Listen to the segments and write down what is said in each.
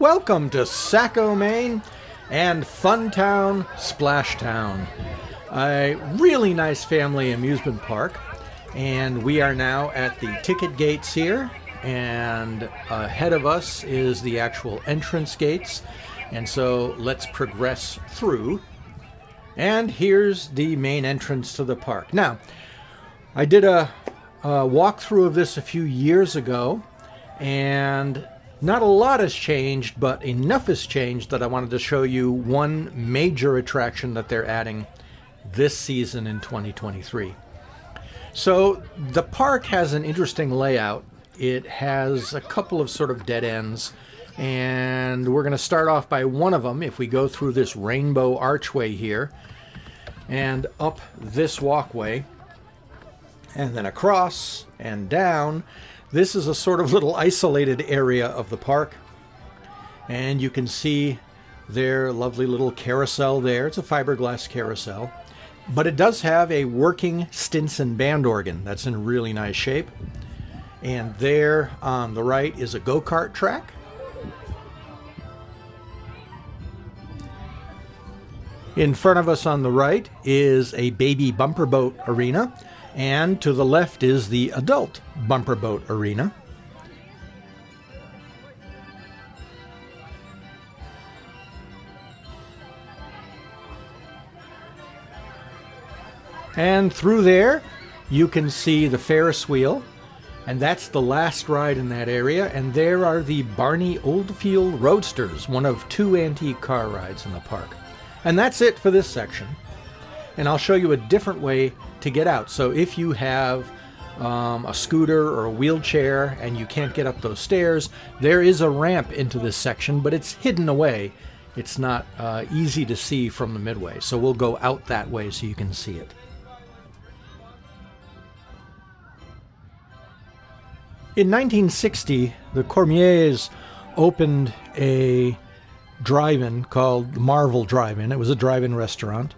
Welcome to Saco, Maine and Funtown Splashtown, a really nice family amusement park. And we are now at the ticket gates here, and ahead of us is the actual entrance gates. And so let's progress through. And here's the main entrance to the park. Now, I did a walkthrough of this a few years ago, and not a lot has changed, but enough has changed that I wanted to show you one major attraction that they're adding this season in 2023. So the park has an interesting layout. It has a couple of sort of dead ends, and we're going to start off by one of them. If we go through this rainbow archway here and up this walkway and then across and down, this is a sort of little isolated area of the park, and you can see their lovely little carousel there. It's a fiberglass carousel, but it does have a working Stinson band organ that's in really nice shape. And there on the right is a go-kart track. In front of us on the right is a baby bumper boat arena, and to the left is the adult bumper boat arena. And through there you can see the Ferris wheel, and that's the last ride in that area. And there are the Barney Oldfield Roadsters, one of two antique car rides in the park. And that's it for this section. And I'll show you a different way to get out. So if you have a scooter or a wheelchair and you can't get up those stairs, there is a ramp into this section, but it's hidden away. It's not easy to see from the midway. So we'll go out that way so you can see it. In 1960, the Cormiers opened a drive-in called Marvel Drive-In. It was a drive-in restaurant,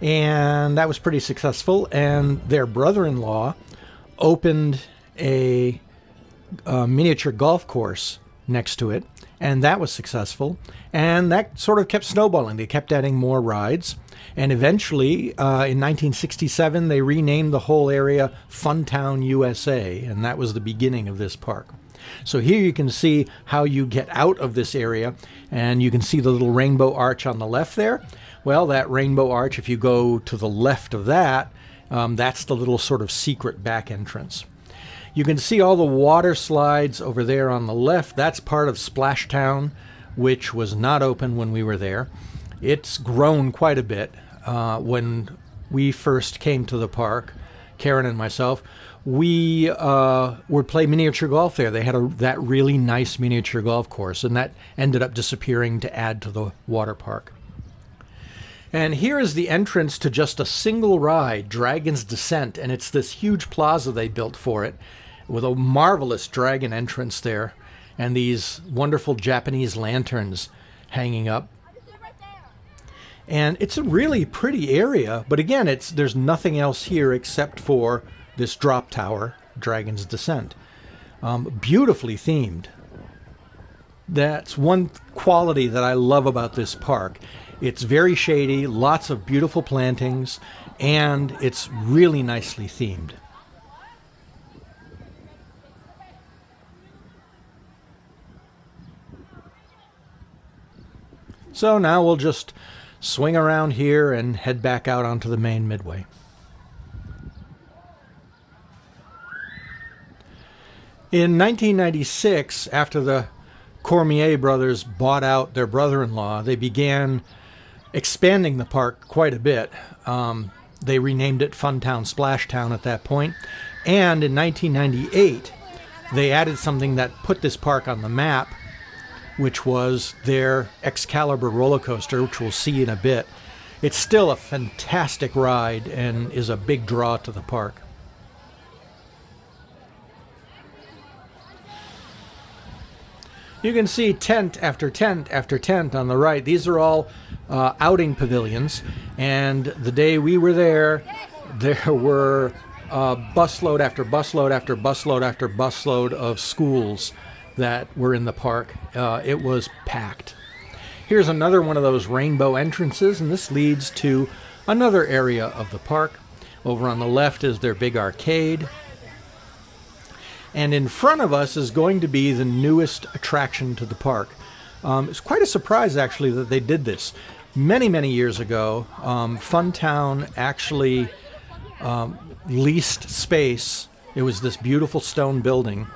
and that was pretty successful. And their brother-in-law opened a miniature golf course next to it, and that was successful. And that sort of kept snowballing. They kept adding more rides, and eventually, in 1967, they renamed the whole area Funtown USA, and that was the beginning of this park. So here you can see how you get out of this area, and you can see the little rainbow arch on the left there. Well, that rainbow arch, if you go to the left of that, that's the little sort of secret back entrance. You can see all the water slides over there on the left. That's part of Splashtown, which was not open when we were there. It's grown quite a bit. When we first came to the park, Karen and myself, we would play miniature golf there. They had that really nice miniature golf course, and that ended up disappearing to add to the water park. And here is the entrance to just a single ride, Dragon's Descent, and it's this huge plaza they built for it with a marvelous dragon entrance there and these wonderful Japanese lanterns hanging up. And it's a really pretty area, but again, there's nothing else here except for this drop tower, Dragon's Descent. Beautifully themed. That's one quality that I love about this park. It's very shady, lots of beautiful plantings, and it's really nicely themed. So now we'll just swing around here and head back out onto the main midway. In 1996, after the Cormier brothers bought out their brother-in-law, they began expanding the park quite a bit. They renamed it Funtown Splashtown at that point. And in 1998, they added something that put this park on the map, which was their Excalibur roller coaster, which we'll see in a bit. It's still a fantastic ride and is a big draw to the park. You can see tent after tent after tent on the right. These are all outing pavilions, and the day we were there were busload after busload after busload after busload of schools that were in the park. It was packed. Here's another one of those rainbow entrances, and this leads to another area of the park. Over on the left is their big arcade. And in front of us is going to be the newest attraction to the park. It's quite a surprise, actually, that they did this. Many, many years ago, Funtown actually leased space. It was this beautiful stone building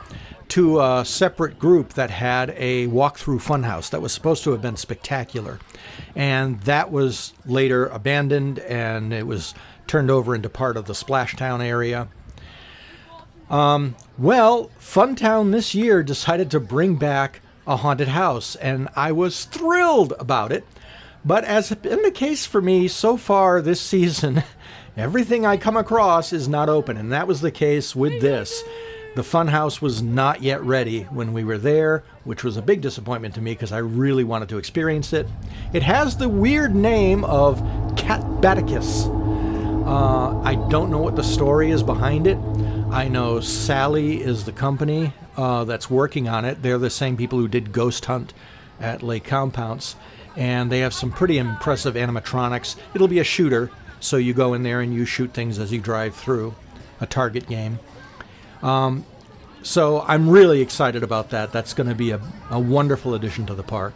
to a separate group that had a walk-through funhouse that was supposed to have been spectacular. And that was later abandoned, and it was turned over into part of the Splashtown area. Well, Funtown this year decided to bring back a haunted house, and I was thrilled about it. But as has been the case for me so far this season, everything I come across is not open, and that was the case with this. The funhouse was not yet ready when we were there, which was a big disappointment to me because I really wanted to experience it. It has the weird name of Catbaticus. I don't know what the story is behind it. I know Sally is the company that's working on it. They're the same people who did Ghost Hunt at Lake Compounce, and they have some pretty impressive animatronics. It'll be a shooter, so you go in there and you shoot things as you drive through, a target game. So I'm really excited about that. That's going to be a wonderful addition to the park.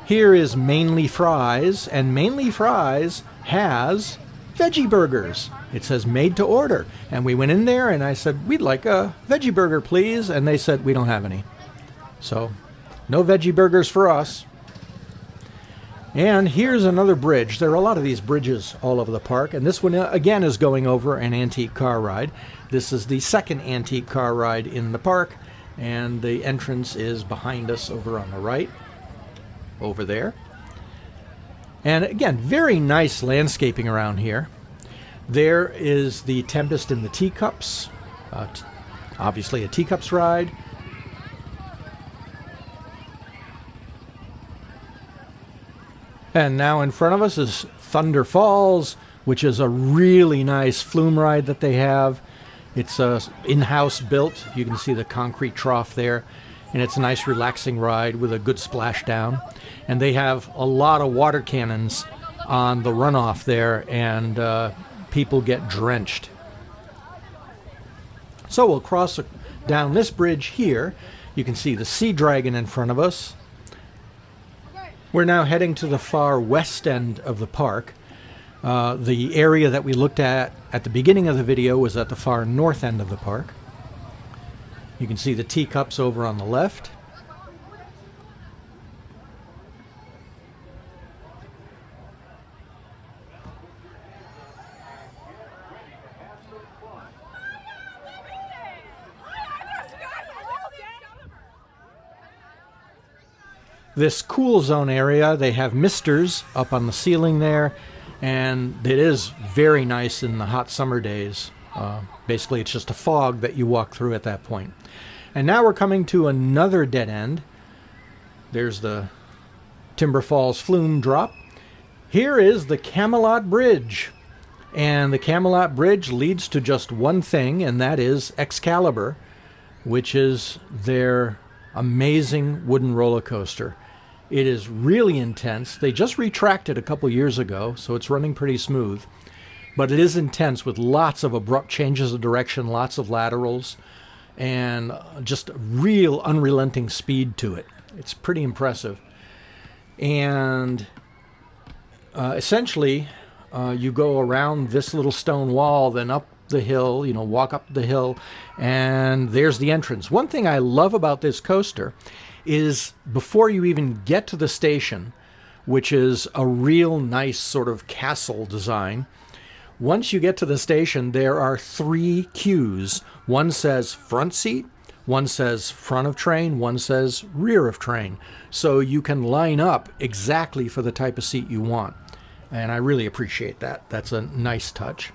Here is Mainly Fries, and Mainly Fries has veggie burgers. It says made to order. And we went in there and I said, we'd like a veggie burger, please. And they said, we don't have any. So no veggie burgers for us. And here's another bridge. There are a lot of these bridges all over the park, and this one again is going over an antique car ride. This is the second antique car ride in the park, and the entrance is behind us over on the right, over there. And again, very nice landscaping around here. There is the Tempest in the Teacups, obviously a Teacups ride. And now in front of us is Thunder Falls, which is a really nice flume ride that they have. It's in-house built. You can see the concrete trough there. And it's a nice relaxing ride with a good splashdown. And they have a lot of water cannons on the runoff there, and people get drenched. So we'll cross down this bridge here. You can see the Sea Dragon in front of us. We're now heading to the far west end of the park. The area that we looked at the beginning of the video was at the far north end of the park. You can see the teacups over on the left. This cool zone area, they have misters up on the ceiling there, and it is very nice in the hot summer days. Basically, it's just a fog that you walk through at that point. And now we're coming to another dead end. There's the Timber Falls flume drop. Here is the Camelot Bridge. And the Camelot Bridge leads to just one thing, and that is Excalibur, which is their amazing wooden roller coaster. It is really intense. They just retracted a couple years ago, so it's running pretty smooth. But it is intense with lots of abrupt changes of direction, lots of laterals, and just real unrelenting speed to it. It's pretty impressive. And essentially, you go around this little stone wall, then up the hill, walk up the hill, and there's the entrance. One thing I love about this coaster is before you even get to the station, which is a real nice sort of castle design, once you get to the station, there are 3 queues. One says front seat, one says front of train, one says rear of train. So you can line up exactly for the type of seat you want. And I really appreciate that. That's a nice touch.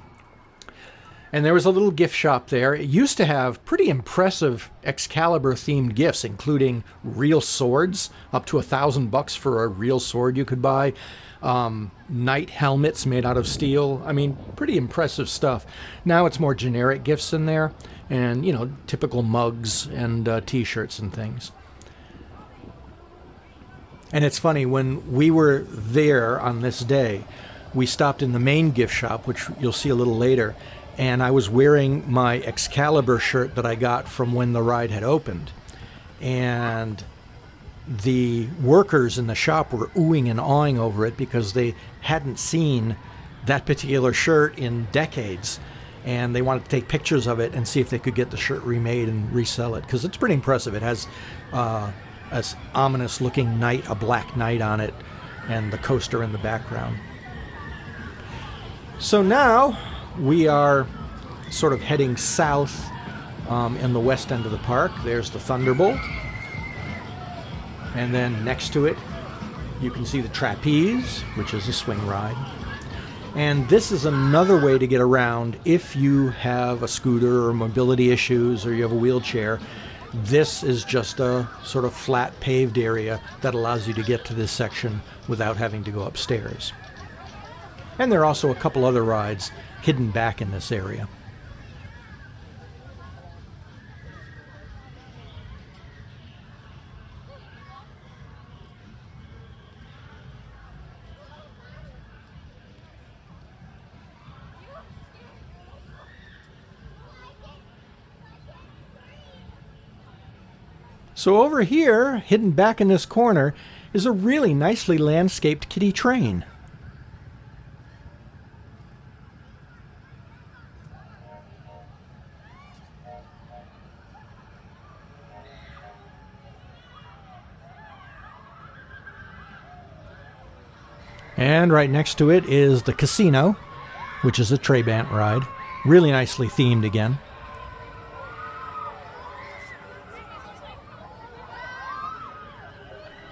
And there was a little gift shop there. It used to have pretty impressive Excalibur-themed gifts, including real swords, up to $1,000 for a real sword you could buy. Knight helmets made out of steel. I mean, pretty impressive stuff. Now it's more generic gifts in there, and, you know, typical mugs and t-shirts and things. And it's funny, when we were there on this day, we stopped in the Maine gift shop, which you'll see a little later, and I was wearing my Excalibur shirt that I got from when the ride had opened. And the workers in the shop were oohing and awing over it because they hadn't seen that particular shirt in decades. And they wanted to take pictures of it and see if they could get the shirt remade and resell it, because it's pretty impressive. It has this ominous-looking knight, a black knight on it, and the coaster in the background. So now we are sort of heading south in the west end of the park. There's the Thunderbolt. And then next to it, you can see the Trapeze, which is a swing ride. And this is another way to get around if you have a scooter or mobility issues or you have a wheelchair. This is just a sort of flat paved area that allows you to get to this section without having to go upstairs. And there are also a couple other rides hidden back in this area. So over here, hidden back in this corner, is a really nicely landscaped kiddie train. And right next to it is the Casino, which is a Trabant ride. Really nicely themed again.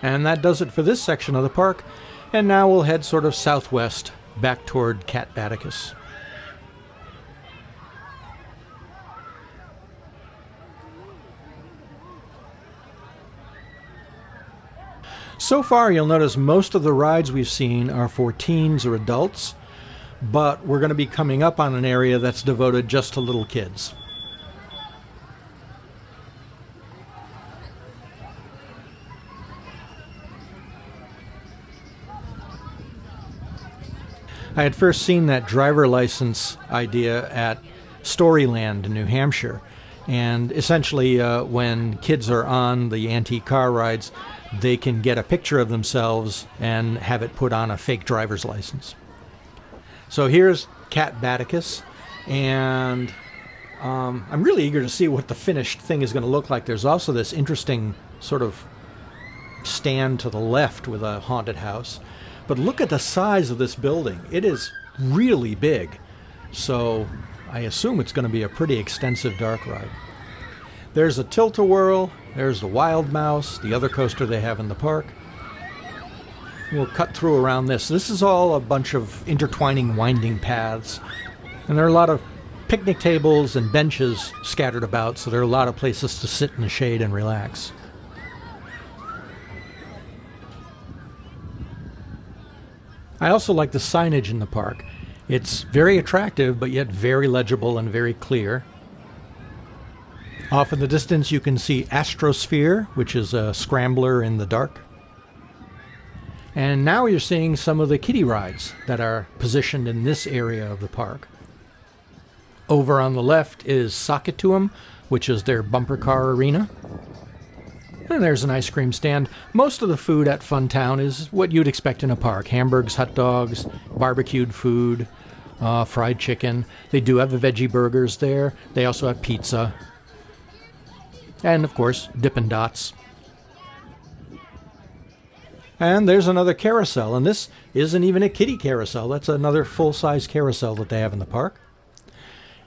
And that does it for this section of the park. And now we'll head sort of southwest, back toward Cat Batticus. So far, you'll notice most of the rides we've seen are for teens or adults, but we're going to be coming up on an area that's devoted just to little kids. I had first seen that driver license idea at Storyland in New Hampshire. And essentially, when kids are on the antique car rides, they can get a picture of themselves and have it put on a fake driver's license. So here's Cat Batticus, and I'm really eager to see what the finished thing is going to look like. There's also this interesting sort of stand to the left with a haunted house. But look at the size of this building. It is really big. So I assume it's going to be a pretty extensive dark ride. There's a Tilt-A-Whirl. There's the Wild Mouse, the other coaster they have in the park. We'll cut through around this. This is all a bunch of intertwining winding paths. And there are a lot of picnic tables and benches scattered about, so there are a lot of places to sit in the shade and relax. I also like the signage in the park. It's very attractive, but yet very legible and very clear. Off in the distance, you can see Astrosphere, which is a scrambler in the dark. And now you're seeing some of the kiddie rides that are positioned in this area of the park. Over on the left is Saco, which is their bumper car arena. And there's an ice cream stand. Most of the food at Funtown is what you'd expect in a park. Hamburgers, hot dogs, barbecued food, fried chicken. They do have the veggie burgers there. They also have pizza. And, of course, Dippin' Dots. And there's another carousel. And this isn't even a kiddie carousel. That's another full-size carousel that they have in the park.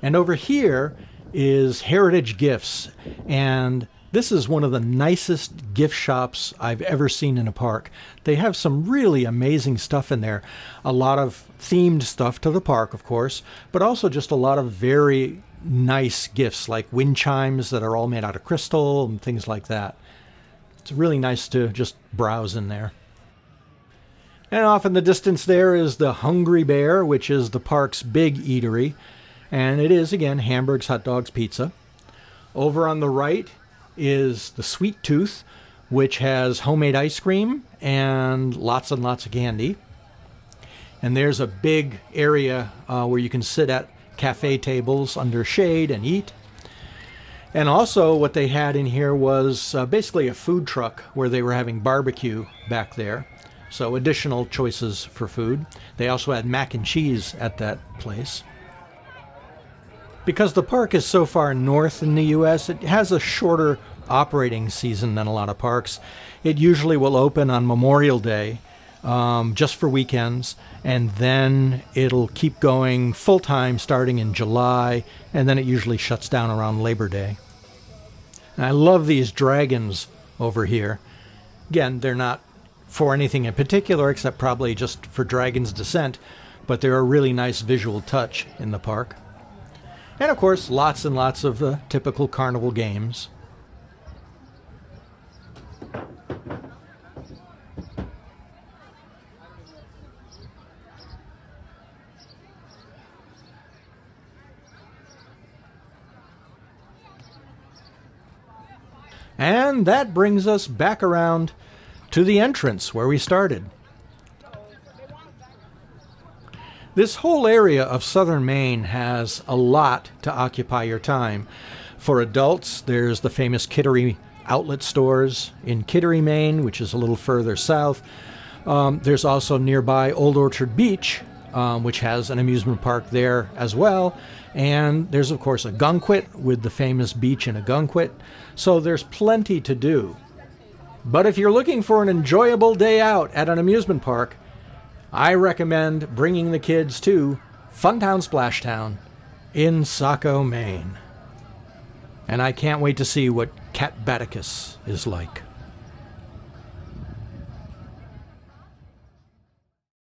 And over here is Heritage Gifts. And This is one of the nicest gift shops I've ever seen in a park. They have some really amazing stuff in there. A lot of themed stuff to the park, of course, but also just a lot of very nice gifts like wind chimes that are all made out of crystal and things like that. It's really nice to just browse in there. And off in the distance there is the Hungry Bear, which is the park's big eatery. And it is, again, hamburgers, hot dogs, pizza. Over on the right is the Sweet Tooth, which has homemade ice cream and lots of candy. And there's a big area where you can sit at cafe tables under shade and eat. And also what they had in here was basically a food truck where they were having barbecue back there. So additional choices for food. They also had mac and cheese at that place. Because the park is so far north in the U.S., it has a shorter operating season than a lot of parks. It usually will open on Memorial Day, just for weekends, and then it'll keep going full-time starting in July, and then it usually shuts down around Labor Day. And I love these dragons over here. Again, they're not for anything in particular, except probably just for Dragon's Descent, but they're a really nice visual touch in the park. And of course, lots and lots of the typical carnival games. And that brings us back around to the entrance where we started. This whole area of southern Maine has a lot to occupy your time. For adults, there's the famous Kittery outlet stores in Kittery, Maine, which is a little further south. There's also nearby Old Orchard Beach, which has an amusement park there as well. And there's, of course, a Gunkwit with the famous beach in Ogunquit. So there's plenty to do. But if you're looking for an enjoyable day out at an amusement park, I recommend bringing the kids to Funtown Splashtown in Saco, Maine. And I can't wait to see what Cat Baticus is like.